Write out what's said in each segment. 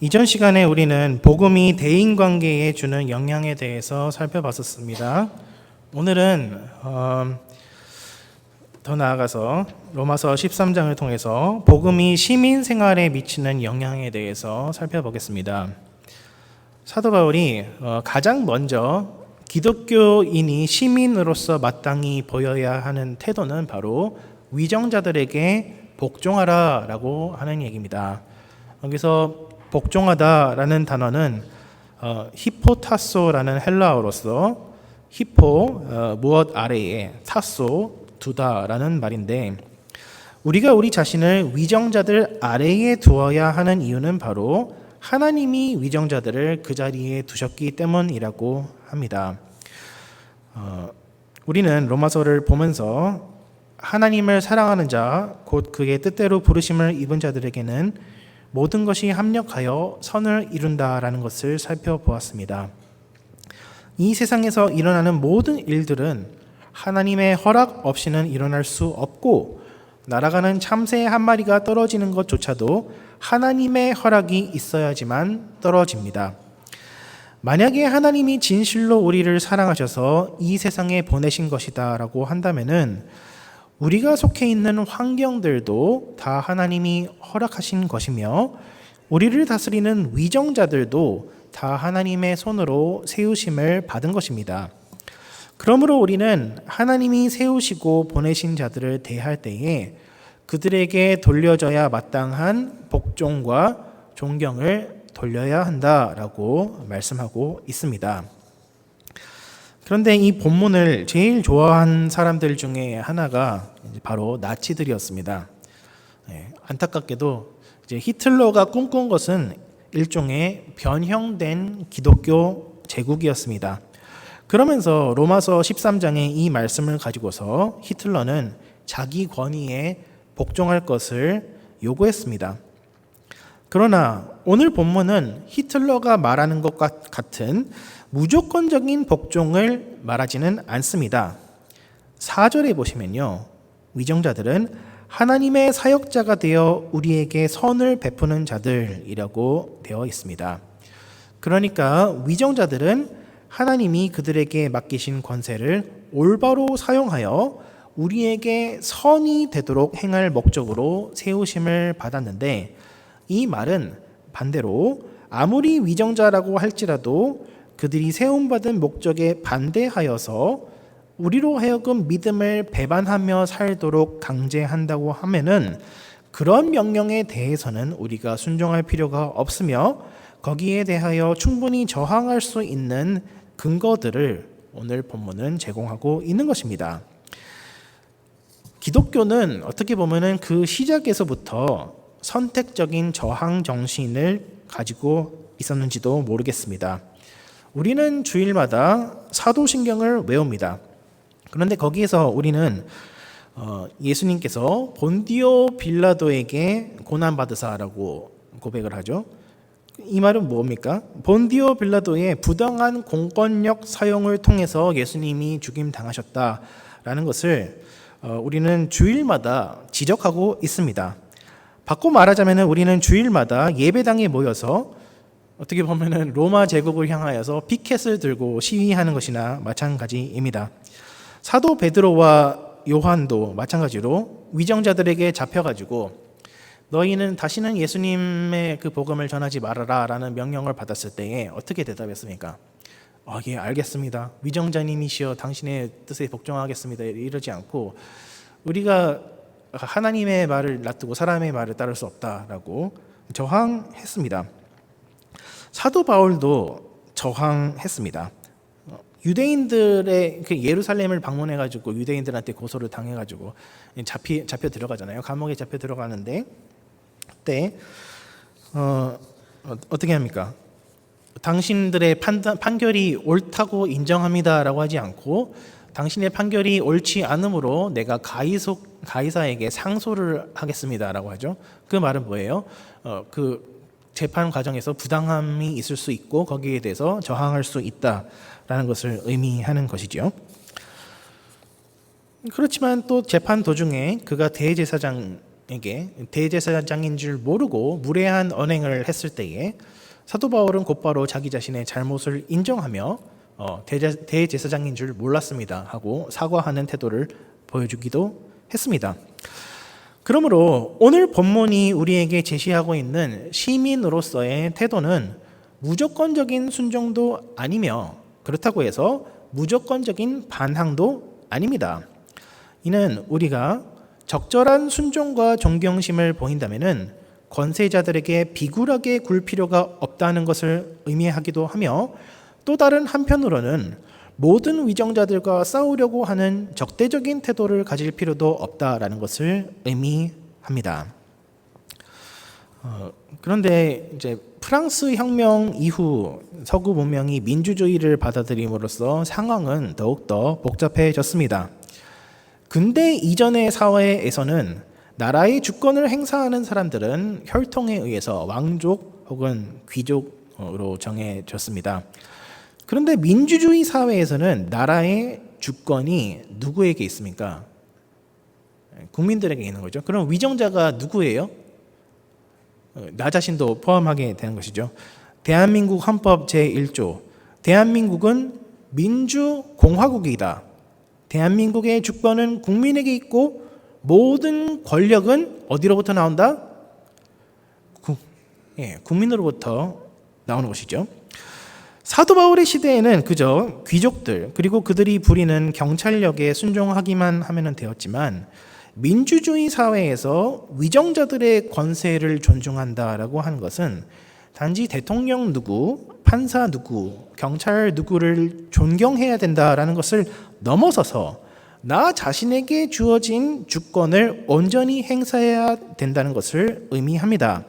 이전 시간에 우리는 복음이 대인관계에 주는 영향에 대해서 살펴봤었습니다. 오늘은 더 나아가서 로마서 13장을 통해서 복음이 시민 생활에 미치는 영향에 대해서 살펴보겠습니다. 사도 바울이 가장 먼저 기독교인이 시민으로서 마땅히 보여야 하는 태도는 바로 위정자들에게 복종하라라고 하는 얘기입니다. 여기서 복종하다라는 단어는 히포타소라는 헬라어로서 히포 무엇 아래에 타소 두다라는 말인데, 우리가 우리 자신을 위정자들 아래에 두어야 하는 이유는 바로 하나님이 위정자들을 그 자리에 두셨기 때문이라고 합니다. 우리는 로마서를 보면서 하나님을 사랑하는 자, 곧 그의 뜻대로 부르심을 입은 자들에게는 모든 것이 합력하여 선을 이룬다라는 것을 살펴보았습니다. 이 세상에서 일어나는 모든 일들은 하나님의 허락 없이는 일어날 수 없고, 날아가는 참새 한 마리가 떨어지는 것조차도 하나님의 허락이 있어야지만 떨어집니다. 만약에 하나님이 진실로 우리를 사랑하셔서 이 세상에 보내신 것이다라고 한다면은 우리가 속해 있는 환경들도 다 하나님이 허락하신 것이며, 우리를 다스리는 위정자들도 다 하나님의 손으로 세우심을 받은 것입니다. 그러므로 우리는 하나님이 세우시고 보내신 자들을 대할 때에 그들에게 돌려져야 마땅한 복종과 존경을 돌려야 한다라고 말씀하고 있습니다. 그런데 이 본문을 제일 좋아한 사람들 중에 하나가 바로 나치들이었습니다. 안타깝게도 이제 히틀러가 꿈꾼 것은 일종의 변형된 기독교 제국이었습니다. 그러면서 로마서 13장의 이 말씀을 가지고서 히틀러는 자기 권위에 복종할 것을 요구했습니다. 그러나 오늘 본문은 히틀러가 말하는 것 같은 무조건적인 복종을 말하지는 않습니다. 4절에 보시면요, 위정자들은 하나님의 사역자가 되어 우리에게 선을 베푸는 자들이라고 되어 있습니다. 그러니까 위정자들은 하나님이 그들에게 맡기신 권세를 올바로 사용하여 우리에게 선이 되도록 행할 목적으로 세우심을 받았는데, 이 말은 반대로 아무리 위정자라고 할지라도 그들이 세움받은 목적에 반대하여서 우리로 하여금 믿음을 배반하며 살도록 강제한다고 하면은 그런 명령에 대해서는 우리가 순종할 필요가 없으며, 거기에 대하여 충분히 저항할 수 있는 근거들을 오늘 본문은 제공하고 있는 것입니다. 기독교는 어떻게 보면은 그 시작에서부터 선택적인 저항 정신을 가지고 있었는지도 모르겠습니다. 우리는 주일마다 사도신경을 외웁니다. 그런데 거기에서 우리는 예수님께서 본디오 빌라도에게 고난받으사라고 고백을 하죠. 이 말은 뭡니까? 본디오 빌라도의 부당한 공권력 사용을 통해서 예수님이 죽임당하셨다라는 것을 우리는 주일마다 지적하고 있습니다. 바꿔 말하자면 우리는 주일마다 예배당에 모여서 어떻게 보면은 로마 제국을 향하여서 피켓을 들고 시위하는 것이나 마찬가지입니다. 사도 베드로와 요한도 마찬가지로 위정자들에게 잡혀가지고 너희는 다시는 예수님의 그 복음을 전하지 말아라 라는 명령을 받았을 때에 어떻게 대답했습니까? 예, 알겠습니다. 위정자님이시여 당신의 뜻에 복종하겠습니다. 이러지 않고 우리가 하나님의 말을 놔두고 사람의 말을 따를 수 없다라고 저항했습니다. 사도 바울도 저항했습니다. 유대인들의 그 예루살렘을 방문해가지고 유대인들한테 고소를 당해가지고 잡혀 들어가잖아요. 감옥에 잡혀 들어가는데 그때 어떻게 합니까? 당신들의 판결이 옳다고 인정합니다라고 하지 않고 당신의 판결이 옳지 않으므로 내가 가이사에게 상소를 하겠습니다라고 하죠. 그 말은 뭐예요? 그 재판 과정에서 부당함이 있을 수 있고 거기에 대해서 저항할 수 있다라는 것을 의미하는 것이죠. 그렇지만 또 재판 도중에 그가 대제사장 대제사장인 줄 모르고 무례한 언행을 했을 때에 사도 바울은 곧바로 자기 자신의 잘못을 인정하며 대제사장인 줄 몰랐습니다 하고 사과하는 태도를 보여주기도 했습니다. 그러므로 오늘 본문이 우리에게 제시하고 있는 시민으로서의 태도는 무조건적인 순종도 아니며 그렇다고 해서 무조건적인 반항도 아닙니다. 이는 우리가 적절한 순종과 존경심을 보인다면은 권세자들에게 비굴하게 굴 필요가 없다는 것을 의미하기도 하며 또 다른 한편으로는 모든 위정자들과 싸우려고 하는 적대적인 태도를 가질 필요도 없다라는 것을 의미합니다. 그런데 이제 프랑스 혁명 이후 서구 문명이 민주주의를 받아들임으로써 상황은 더욱더 복잡해졌습니다. 근대 이전의 사회에서는 나라의 주권을 행사하는 사람들은 혈통에 의해서 왕족 혹은 귀족으로 정해졌습니다. 그런데 민주주의 사회에서는 나라의 주권이 누구에게 있습니까? 국민들에게 있는 거죠. 그럼 위정자가 누구예요? 나 자신도 포함하게 되는 것이죠. 대한민국 헌법 제1조 대한민국은 민주공화국이다. 대한민국의 주권은 국민에게 있고 모든 권력은 어디로부터 나온다? 국민으로부터 나오는 것이죠. 사도 바울의 시대에는 그저 귀족들 그리고 그들이 부리는 경찰력에 순종하기만 하면 되었지만 민주주의 사회에서 위정자들의 권세를 존중한다라고 하는 것은 단지 대통령 누구, 판사 누구, 경찰 누구를 존경해야 된다라는 것을 넘어서서 나 자신에게 주어진 주권을 온전히 행사해야 된다는 것을 의미합니다.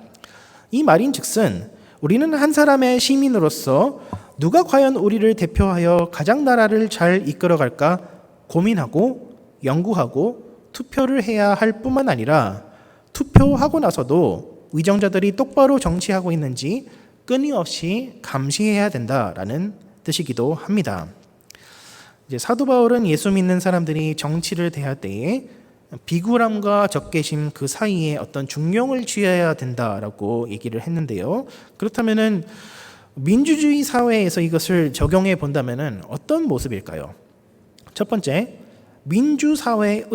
이 말인즉슨 우리는 한 사람의 시민으로서 누가 과연 우리를 대표하여 가장 나라를 잘 이끌어갈까 고민하고 연구하고 투표를 해야 할 뿐만 아니라 투표하고 나서도 위정자들이 똑바로 정치하고 있는지 끊임없이 감시해야 된다라는 뜻이기도 합니다. 이제 사도 바울은 예수 믿는 사람들이 정치를 대할 때에 비굴함과 적개심 그 사이에 어떤 중용을 취해야 된다라고 얘기를 했는데요. 그렇다면은 민주주의 사회에서 이것을 적용해 본다면은 어떤 모습일까요? 첫 번째, 민주사회의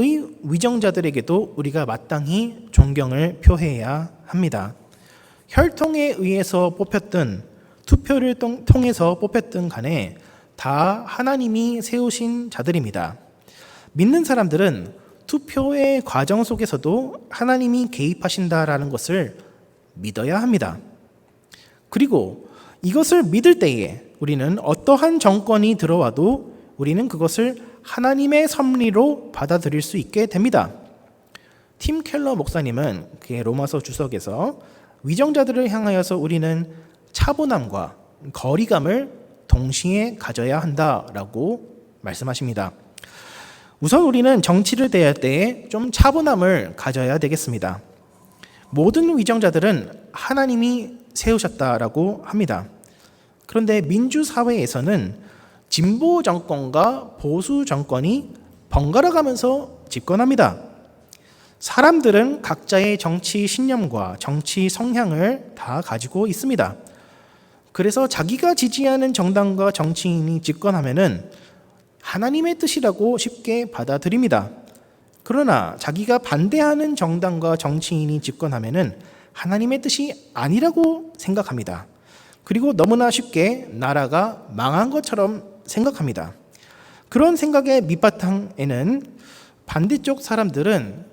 위정자들에게도 우리가 마땅히 존경을 표해야 합니다. 혈통에 의해서 뽑혔든 투표를 통해서 뽑혔든 간에 다 하나님이 세우신 자들입니다. 믿는 사람들은 투표의 과정 속에서도 하나님이 개입하신다라는 것을 믿어야 합니다. 그리고 이것을 믿을 때에 우리는 어떠한 정권이 들어와도 우리는 그것을 하나님의 섭리로 받아들일 수 있게 됩니다. 팀 켈러 목사님은 그의 로마서 주석에서 위정자들을 향하여서 우리는 차분함과 거리감을 동시에 가져야 한다라고 말씀하십니다. 우선 우리는 정치를 대할 때에 좀 차분함을 가져야 되겠습니다. 모든 위정자들은 하나님이 세우셨다라고 합니다. 그런데 민주사회에서는 진보 정권과 보수 정권이 번갈아 가면서 집권합니다. 사람들은 각자의 정치 신념과 정치 성향을 다 가지고 있습니다. 그래서 자기가 지지하는 정당과 정치인이 집권하면은 하나님의 뜻이라고 쉽게 받아들입니다. 그러나 자기가 반대하는 정당과 정치인이 집권하면은 하나님의 뜻이 아니라고 생각합니다. 그리고 너무나 쉽게 나라가 망한 것처럼 생각합니다. 그런 생각의 밑바탕에는 반대쪽 사람들은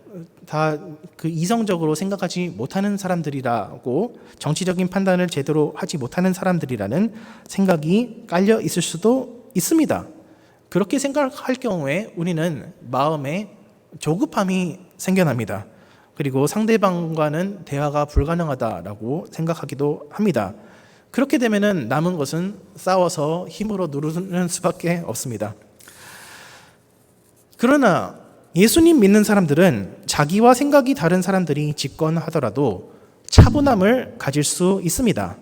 다 그 이성적으로 생각하지 못하는 사람들이라고 정치적인 판단을 제대로 하지 못하는 사람들이라는 생각이 깔려 있을 수도 있습니다. 그렇게 생각할 경우에 우리는 마음에 조급함이 생겨납니다. 그리고 상대방과는 대화가 불가능하다라고 생각하기도 합니다. 그렇게 되면은 남은 것은 싸워서 힘으로 누르는 수밖에 없습니다. 그러나 예수님 믿는 사람들은 자기와 생각이 다른 사람들이 집권하더라도 차분함을 가질 수 있습니다.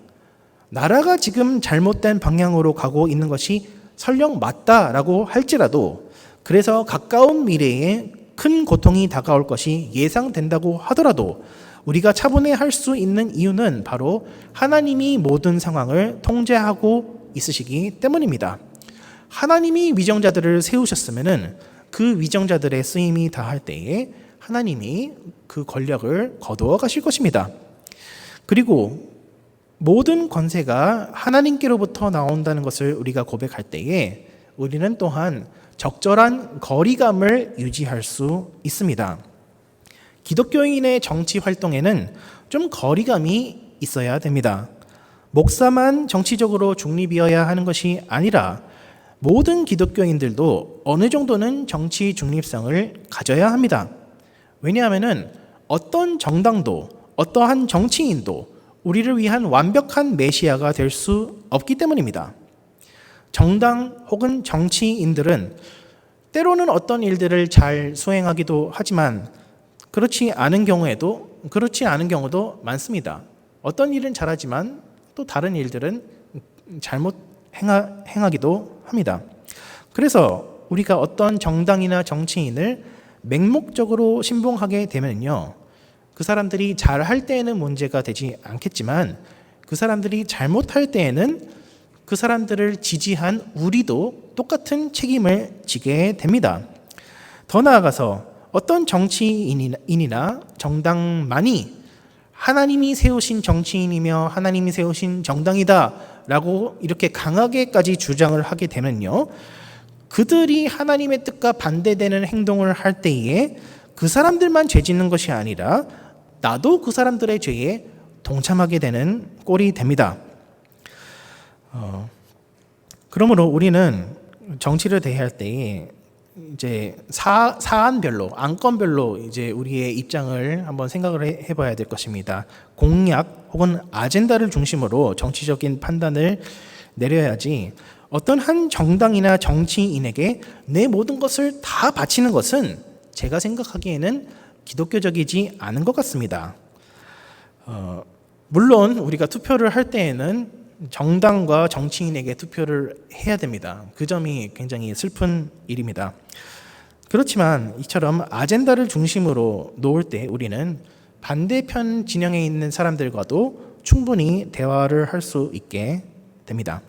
나라가 지금 잘못된 방향으로 가고 있는 것이 설령 맞다라고 할지라도 그래서 가까운 미래에 큰 고통이 다가올 것이 예상된다고 하더라도 우리가 차분해할 수 있는 이유는 바로 하나님이 모든 상황을 통제하고 있으시기 때문입니다. 하나님이 위정자들을 세우셨으면은 그 위정자들의 쓰임이 다할 때에 하나님이 그 권력을 거두어 가실 것입니다. 그리고 모든 권세가 하나님께로부터 나온다는 것을 우리가 고백할 때에 우리는 또한 적절한 거리감을 유지할 수 있습니다. 기독교인의 정치 활동에는 좀 거리감이 있어야 됩니다. 목사만 정치적으로 중립이어야 하는 것이 아니라 모든 기독교인들도 어느 정도는 정치 중립성을 가져야 합니다. 왜냐하면 어떤 정당도 어떠한 정치인도 우리를 위한 완벽한 메시아가 될 수 없기 때문입니다. 정당 혹은 정치인들은 때로는 어떤 일들을 잘 수행하기도 하지만 그렇지 않은 경우도 많습니다. 어떤 일은 잘하지만 또 다른 일들은 잘못 행하기도 합니다. 그래서 우리가 어떤 정당이나 정치인을 맹목적으로 신봉하게 되면요, 그 사람들이 잘할 때에는 문제가 되지 않겠지만 그 사람들이 잘못할 때에는 그 사람들을 지지한 우리도 똑같은 책임을 지게 됩니다. 더 나아가서 어떤 정치인이나 정당만이 하나님이 세우신 정치인이며 하나님이 세우신 정당이다 라고 이렇게 강하게까지 주장을 하게 되면요, 그들이 하나님의 뜻과 반대되는 행동을 할 때에 그 사람들만 죄 짓는 것이 아니라 나도 그 사람들의 죄에 동참하게 되는 꼴이 됩니다. 그러므로 우리는 정치를 대할 때에 이제 사안별로, 안건별로 이제 우리의 입장을 한번 생각을 해봐야 될 것입니다. 공약 혹은 아젠다를 중심으로 정치적인 판단을 내려야지 어떤 한 정당이나 정치인에게 내 모든 것을 다 바치는 것은 제가 생각하기에는 기독교적이지 않은 것 같습니다. 물론 우리가 투표를 할 때에는 정당과 정치인에게 투표를 해야 됩니다. 그 점이 굉장히 슬픈 일입니다. 그렇지만 이처럼 아젠다를 중심으로 놓을 때 우리는 반대편 진영에 있는 사람들과도 충분히 대화를 할 수 있게 됩니다.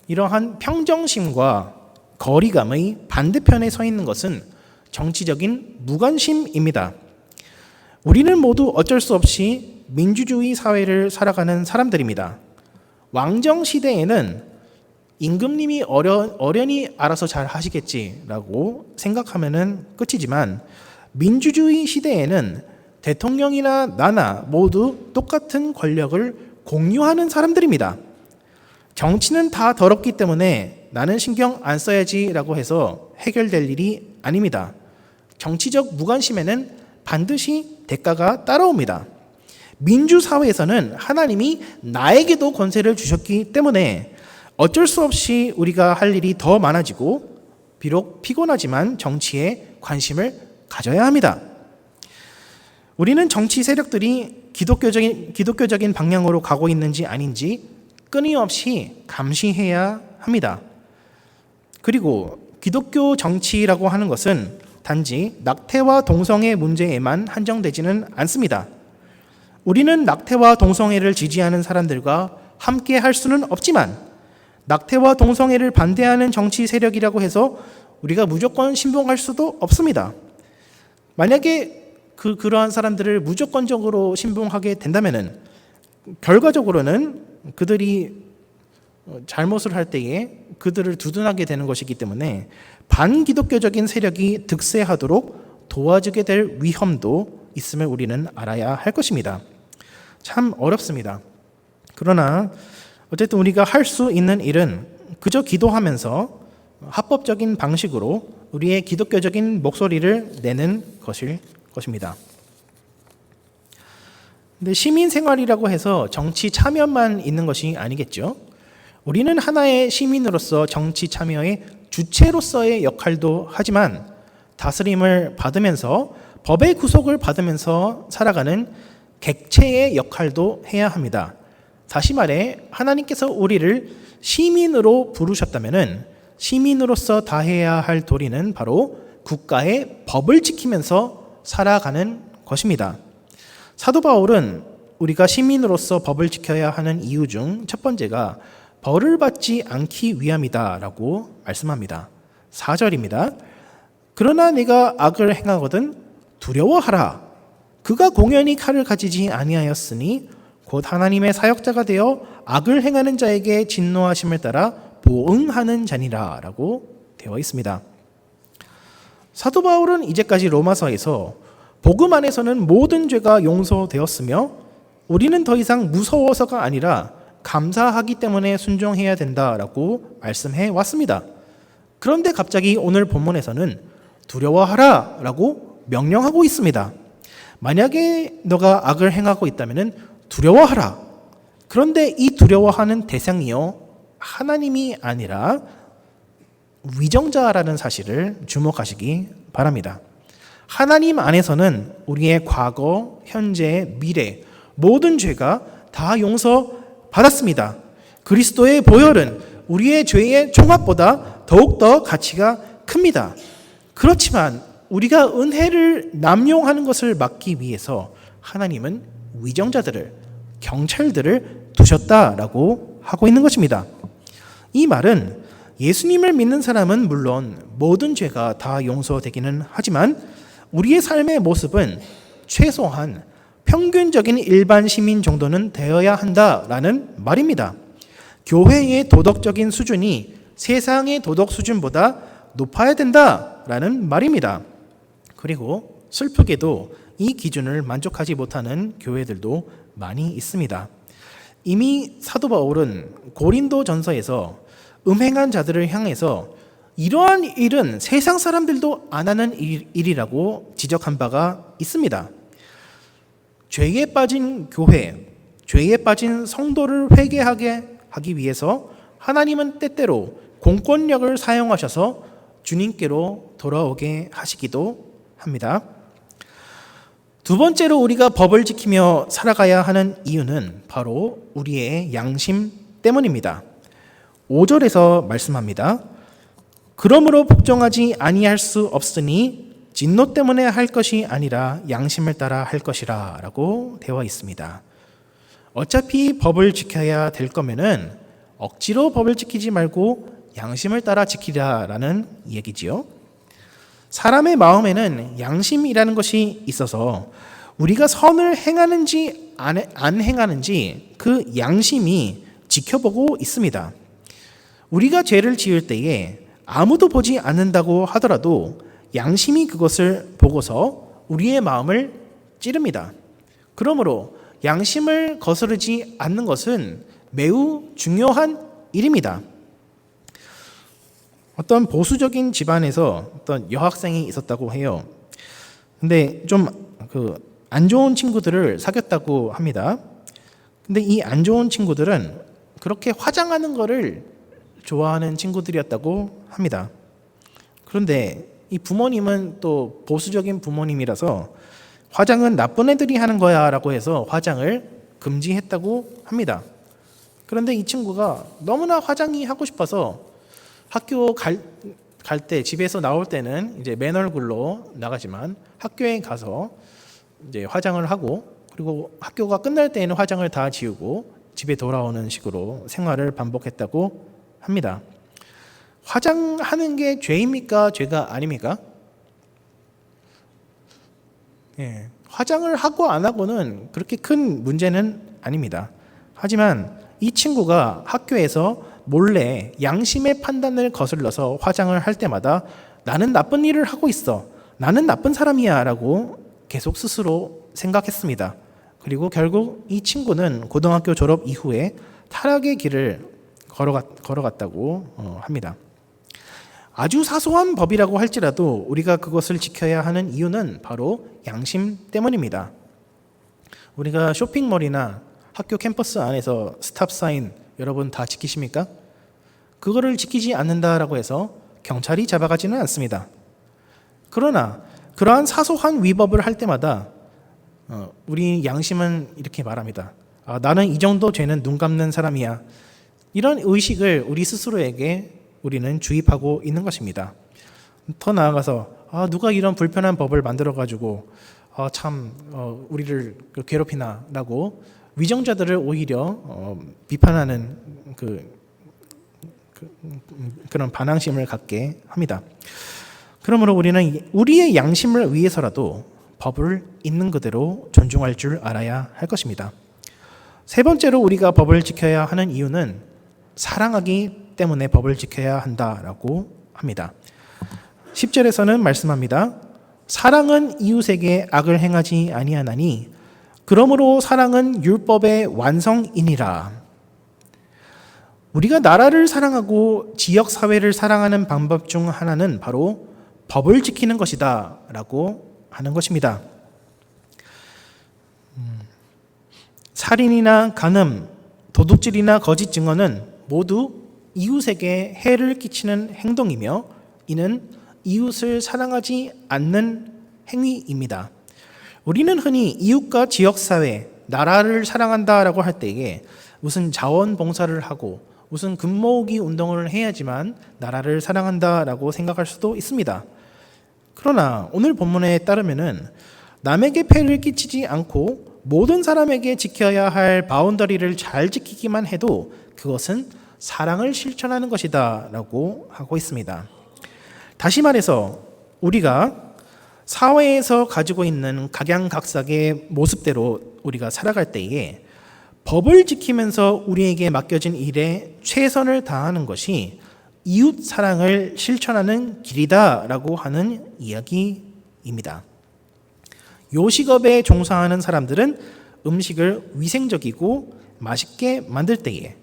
이러한 평정심과 거리감의 반대편에 서 있는 것은 정치적인 무관심입니다. 우리는 모두 어쩔 수 없이 민주주의 사회를 살아가는 사람들입니다. 왕정 시대에는 임금님이 어련히 알아서 잘 하시겠지라고 생각하면은 끝이지만 민주주의 시대에는 대통령이나 나나 모두 똑같은 권력을 공유하는 사람들입니다. 정치는 다 더럽기 때문에 나는 신경 안 써야지라고 해서 해결될 일이 아닙니다. 정치적 무관심에는 반드시 대가가 따라옵니다. 민주사회에서는 하나님이 나에게도 권세를 주셨기 때문에 어쩔 수 없이 우리가 할 일이 더 많아지고 비록 피곤하지만 정치에 관심을 가져야 합니다. 우리는 정치 세력들이 기독교적인 방향으로 가고 있는지 아닌지 끊임없이 감시해야 합니다. 그리고 기독교 정치라고 하는 것은 단지 낙태와 동성애 문제에만 한정되지는 않습니다. 우리는 낙태와 동성애를 지지하는 사람들과 함께 할 수는 없지만 낙태와 동성애를 반대하는 정치 세력이라고 해서 우리가 무조건 신봉할 수도 없습니다. 만약에 그러한 사람들을 무조건적으로 신봉하게 된다면은 결과적으로는 그들이 잘못을 할 때에 그들을 두둔하게 되는 것이기 때문에 반기독교적인 세력이 득세하도록 도와주게 될 위험도 있음을 우리는 알아야 할 것입니다. 참 어렵습니다. 그러나 어쨌든 우리가 할 수 있는 일은 그저 기도하면서 합법적인 방식으로 우리의 기독교적인 목소리를 내는 것입니다. 근데 시민 생활이라고 해서 정치 참여만 있는 것이 아니겠죠. 우리는 하나의 시민으로서 정치 참여의 주체로서의 역할도 하지만 다스림을 받으면서 법의 구속을 받으면서 살아가는 객체의 역할도 해야 합니다. 다시 말해 하나님께서 우리를 시민으로 부르셨다면은 시민으로서 다해야 할 도리는 바로 국가의 법을 지키면서 살아가는 것입니다. 사도 바울은 우리가 시민으로서 법을 지켜야 하는 이유 중 첫 번째가 벌을 받지 않기 위함이다라고 말씀합니다. 4절입니다. 그러나 네가 악을 행하거든 두려워하라. 그가 공연히 칼을 가지지 아니하였으니 곧 하나님의 사역자가 되어 악을 행하는 자에게 진노하심을 따라 보응하는 자니라 라고 되어 있습니다. 사도 바울은 이제까지 로마서에서 복음 안에서는 모든 죄가 용서되었으며 우리는 더 이상 무서워서가 아니라 감사하기 때문에 순종해야 된다라고 말씀해 왔습니다. 그런데 갑자기 오늘 본문에서는 두려워하라 라고 명령하고 있습니다. 만약에 너가 악을 행하고 있다면 두려워하라. 그런데 이 두려워하는 대상이요 하나님이 아니라 위정자라는 사실을 주목하시기 바랍니다. 하나님 안에서는 우리의 과거, 현재, 미래 모든 죄가 다 용서받았습니다. 그리스도의 보혈은 우리의 죄의 총합보다 더욱더 가치가 큽니다. 그렇지만 우리가 은혜를 남용하는 것을 막기 위해서 하나님은 위정자들을, 경찰들을 두셨다라고 하고 있는 것입니다. 이 말은 예수님을 믿는 사람은 물론 모든 죄가 다 용서되기는 하지만 우리의 삶의 모습은 최소한 평균적인 일반 시민 정도는 되어야 한다라는 말입니다. 교회의 도덕적인 수준이 세상의 도덕 수준보다 높아야 된다라는 말입니다. 그리고 슬프게도 이 기준을 만족하지 못하는 교회들도 많이 있습니다. 이미 사도 바울은 고린도 전서에서 음행한 자들을 향해서 이러한 일은 세상 사람들도 안 하는 일이라고 지적한 바가 있습니다. 죄에 빠진 교회, 죄에 빠진 성도를 회개하게 하기 위해서 하나님은 때때로 공권력을 사용하셔서 주님께로 돌아오게 하시기도 합니다. 두 번째로 우리가 법을 지키며 살아가야 하는 이유는 바로 우리의 양심 때문입니다. 5절에서 말씀합니다. 그러므로 복종하지 아니할 수 없으니 진노 때문에 할 것이 아니라 양심을 따라 할 것이라 라고 되어 있습니다. 어차피 법을 지켜야 될 거면은 억지로 법을 지키지 말고 양심을 따라 지키라라는 얘기지요. 사람의 마음에는 양심이라는 것이 있어서 우리가 선을 행하는지 안 행하는지 그 양심이 지켜보고 있습니다. 우리가 죄를 지을 때에 아무도 보지 않는다고 하더라도 양심이 그것을 보고서 우리의 마음을 찌릅니다. 그러므로 양심을 거스르지 않는 것은 매우 중요한 일입니다. 어떤 보수적인 집안에서 어떤 여학생이 있었다고 해요. 근데 좀 안 좋은 친구들을 사귀었다고 합니다. 근데 이 안 좋은 친구들은 그렇게 화장하는 거를 좋아하는 친구들이었다고 합니다. 그런데 이 부모님은 또 보수적인 부모님이라서 화장은 나쁜 애들이 하는 거야 라고 해서 화장을 금지했다고 합니다. 그런데 이 친구가 너무나 화장이 하고 싶어서 학교 갈 때 집에서 나올 때는 이제 맨 얼굴로 나가지만 학교에 가서 이제 화장을 하고 그리고 학교가 끝날 때에는 화장을 다 지우고 집에 돌아오는 식으로 생활을 반복했다고 합니다. 화장하는 게 죄입니까? 죄가 아닙니까? 화장을 하고 안 하고는 그렇게 큰 문제는 아닙니다. 하지만 이 친구가 학교에서 몰래 양심의 판단을 거슬러서 화장을 할 때마다 나는 나쁜 일을 하고 있어. 나는 나쁜 사람이야 라고 계속 스스로 생각했습니다. 그리고 결국 이 친구는 고등학교 졸업 이후에 타락의 길을 걸어갔다고 합니다. 아주 사소한 법이라고 할지라도 우리가 그것을 지켜야 하는 이유는 바로 양심 때문입니다. 우리가 쇼핑몰이나 학교 캠퍼스 안에서 스탑 사인 여러분 다 지키십니까? 그거를 지키지 않는다라고 해서 경찰이 잡아가지는 않습니다. 그러나 그러한 사소한 위법을 할 때마다 우리 양심은 이렇게 말합니다. 나는 이 정도 죄는 눈 감는 사람이야. 이런 의식을 우리 스스로에게 우리는 주입하고 있는 것입니다. 더 나아가서 누가 이런 불편한 법을 만들어가지고 우리를 괴롭히나라고 위정자들을 오히려 비판하는 그런 반항심을 갖게 합니다. 그러므로 우리는 우리의 양심을 위해서라도 법을 있는 그대로 존중할 줄 알아야 할 것입니다. 세 번째로 우리가 법을 지켜야 하는 이유는 사랑하기 때문에 법을 지켜야 한다라고 합니다. 10절에서는 말씀합니다. 사랑은 이웃에게 악을 행하지 아니하나니 그러므로 사랑은 율법의 완성이니라. 우리가 나라를 사랑하고 지역 사회를 사랑하는 방법 중 하나는 바로 법을 지키는 것이다 라고 하는 것입니다. 살인이나 간음, 도둑질이나 거짓 증언은 모두 이웃에게 해를 끼치는 행동이며 이는 이웃을 사랑하지 않는 행위입니다. 우리는 흔히 이웃과 지역사회, 나라를 사랑한다라고 할 때에 무슨 자원봉사를 하고 무슨 금모으기 운동을 해야지만 나라를 사랑한다라고 생각할 수도 있습니다. 그러나 오늘 본문에 따르면은 남에게 폐를 끼치지 않고 모든 사람에게 지켜야 할 바운더리를 잘 지키기만 해도 그것은 사랑을 실천하는 것이다 라고 하고 있습니다. 다시 말해서 우리가 사회에서 가지고 있는 각양각색의 모습대로 우리가 살아갈 때에 법을 지키면서 우리에게 맡겨진 일에 최선을 다하는 것이 이웃 사랑을 실천하는 길이다라고 하는 이야기입니다. 요식업에 종사하는 사람들은 음식을 위생적이고 맛있게 만들 때에,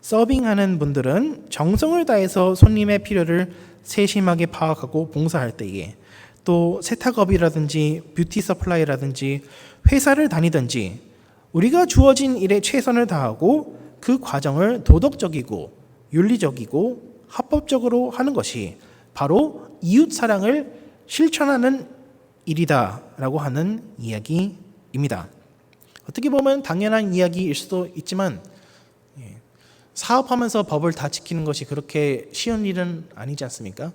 서빙하는 분들은 정성을 다해서 손님의 필요를 세심하게 파악하고 봉사할 때에, 또 세탁업이라든지 뷰티 서플라이라든지 회사를 다니든지 우리가 주어진 일에 최선을 다하고 그 과정을 도덕적이고 윤리적이고 합법적으로 하는 것이 바로 이웃 사랑을 실천하는 일이다라고 하는 이야기입니다. 어떻게 보면 당연한 이야기일 수도 있지만 사업하면서 법을 다 지키는 것이 그렇게 쉬운 일은 아니지 않습니까?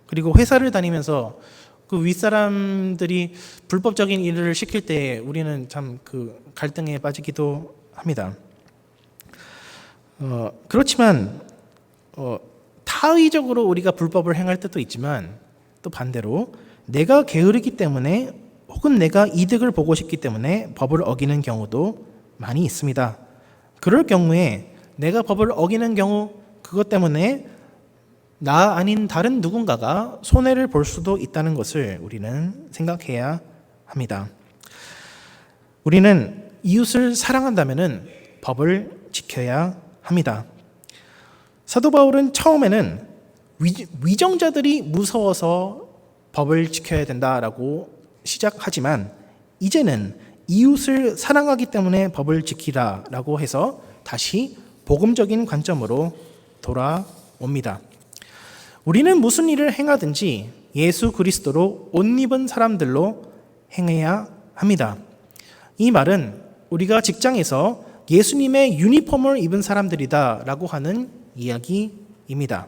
그리고 회사를 다니면서 그 윗사람들이 불법적인 일을 시킬 때 우리는 참 그 갈등에 빠지기도 합니다. 그렇지만 타의적으로 우리가 불법을 행할 때도 있지만 또 반대로 내가 게으르기 때문에 혹은 내가 이득을 보고 싶기 때문에 법을 어기는 경우도 많이 있습니다. 그럴 경우에 내가 법을 어기는 경우 그것 때문에 나 아닌 다른 누군가가 손해를 볼 수도 있다는 것을 우리는 생각해야 합니다. 우리는 이웃을 사랑한다면 법을 지켜야 합니다. 사도 바울은 처음에는 위정자들이 무서워서 법을 지켜야 된다라고 시작하지만 이제는 이웃을 사랑하기 때문에 법을 지키라라고 해서 다시 복음적인 관점으로 돌아옵니다. 우리는 무슨 일을 행하든지 예수 그리스도로 옷 입은 사람들로 행해야 합니다. 이 말은 우리가 직장에서 예수님의 유니폼을 입은 사람들이다 라고 하는 이야기입니다.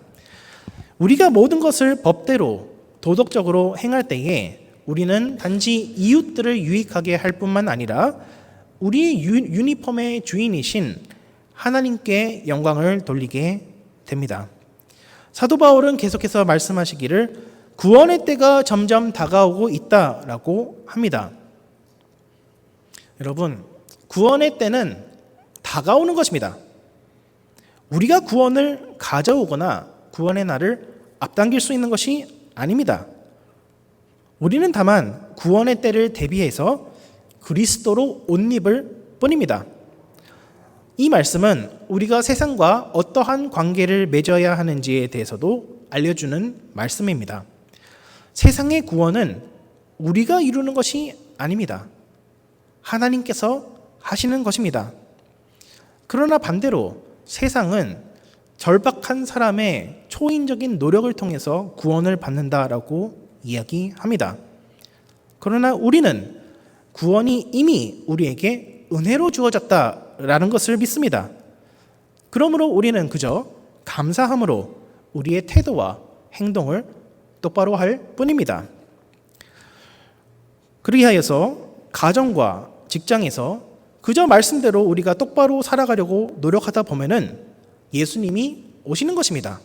우리가 모든 것을 법대로 도덕적으로 행할 때에 우리는 단지 이웃들을 유익하게 할 뿐만 아니라 우리의 유니폼의 주인이신 하나님께 영광을 돌리게 됩니다. 사도 바울은 계속해서 말씀하시기를 구원의 때가 점점 다가오고 있다라고 합니다. 여러분, 구원의 때는 다가오는 것입니다. 우리가 구원을 가져오거나 구원의 날을 앞당길 수 있는 것이 아닙니다. 우리는 다만 구원의 때를 대비해서 그리스도로 옷 입을 뿐입니다. 이 말씀은 우리가 세상과 어떠한 관계를 맺어야 하는지에 대해서도 알려주는 말씀입니다. 세상의 구원은 우리가 이루는 것이 아닙니다. 하나님께서 하시는 것입니다. 그러나 반대로 세상은 절박한 사람의 초인적인 노력을 통해서 구원을 받는다라고 이야기합니다. 그러나 우리는 구원이 이미 우리에게 은혜로 주어졌다라는 것을 믿습니다. 그러므로 우리는 그저 감사함으로 우리의 태도와 행동을 똑바로 할 뿐입니다. 그리하여서 가정과 직장에서 그저 말씀대로 우리가 똑바로 살아가려고 노력하다 보면은 예수님이 오시는 것입니다.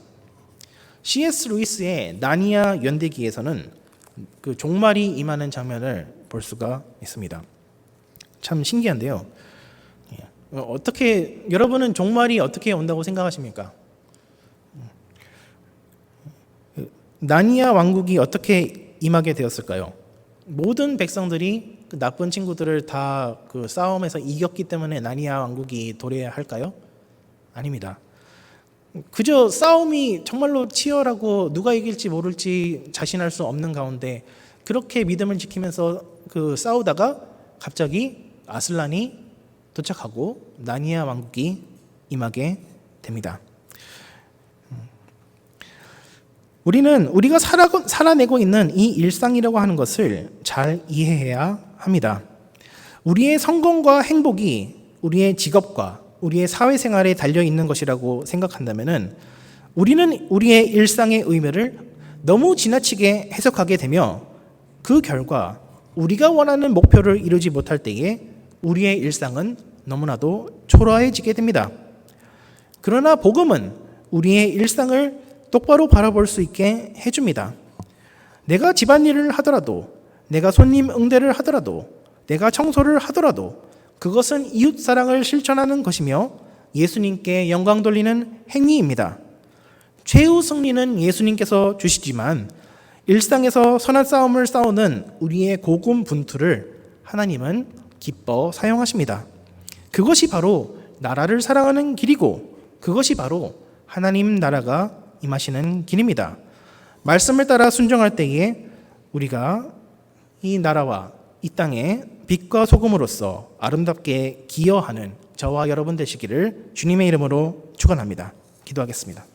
C.S. 루이스의 나니아 연대기에서는 그 종말이 임하는 장면을 볼 수가 있습니다. 참 신기한데요. 어떻게 여러분은 종말이 어떻게 온다고 생각하십니까? 나니아 왕국이 어떻게 임하게 되었을까요? 모든 백성들이 그 나쁜 친구들을 다 그 싸움에서 이겼기 때문에 나니아 왕국이 도래할까요? 아닙니다. 그저 싸움이 정말로 치열하고 누가 이길지 모를지 자신할 수 없는 가운데 그렇게 믿음을 지키면서 그 싸우다가 갑자기 아슬란이 도착하고 나니아 왕국이 임하게 됩니다. 우리는 우리가 살아내고 있는 이 일상이라고 하는 것을 잘 이해해야 합니다. 우리의 성공과 행복이 우리의 직업과 우리의 사회생활에 달려있는 것이라고 생각한다면 우리는 우리의 일상의 의미를 너무 지나치게 해석하게 되며 그 결과 우리가 원하는 목표를 이루지 못할 때에 우리의 일상은 너무나도 초라해지게 됩니다. 그러나 복음은 우리의 일상을 똑바로 바라볼 수 있게 해줍니다. 내가 집안일을 하더라도, 내가 손님 응대를 하더라도, 내가 청소를 하더라도 그것은 이웃사랑을 실천하는 것이며 예수님께 영광 돌리는 행위입니다. 최후 승리는 예수님께서 주시지만 일상에서 선한 싸움을 싸우는 우리의 고군분투를 하나님은 기뻐 사용하십니다. 그것이 바로 나라를 사랑하는 길이고 그것이 바로 하나님 나라가 임하시는 길입니다. 말씀을 따라 순종할 때에 우리가 이 나라와 이 땅에 빛과 소금으로서 아름답게 기여하는 저와 여러분 되시기를 주님의 이름으로 축원합니다. 기도하겠습니다.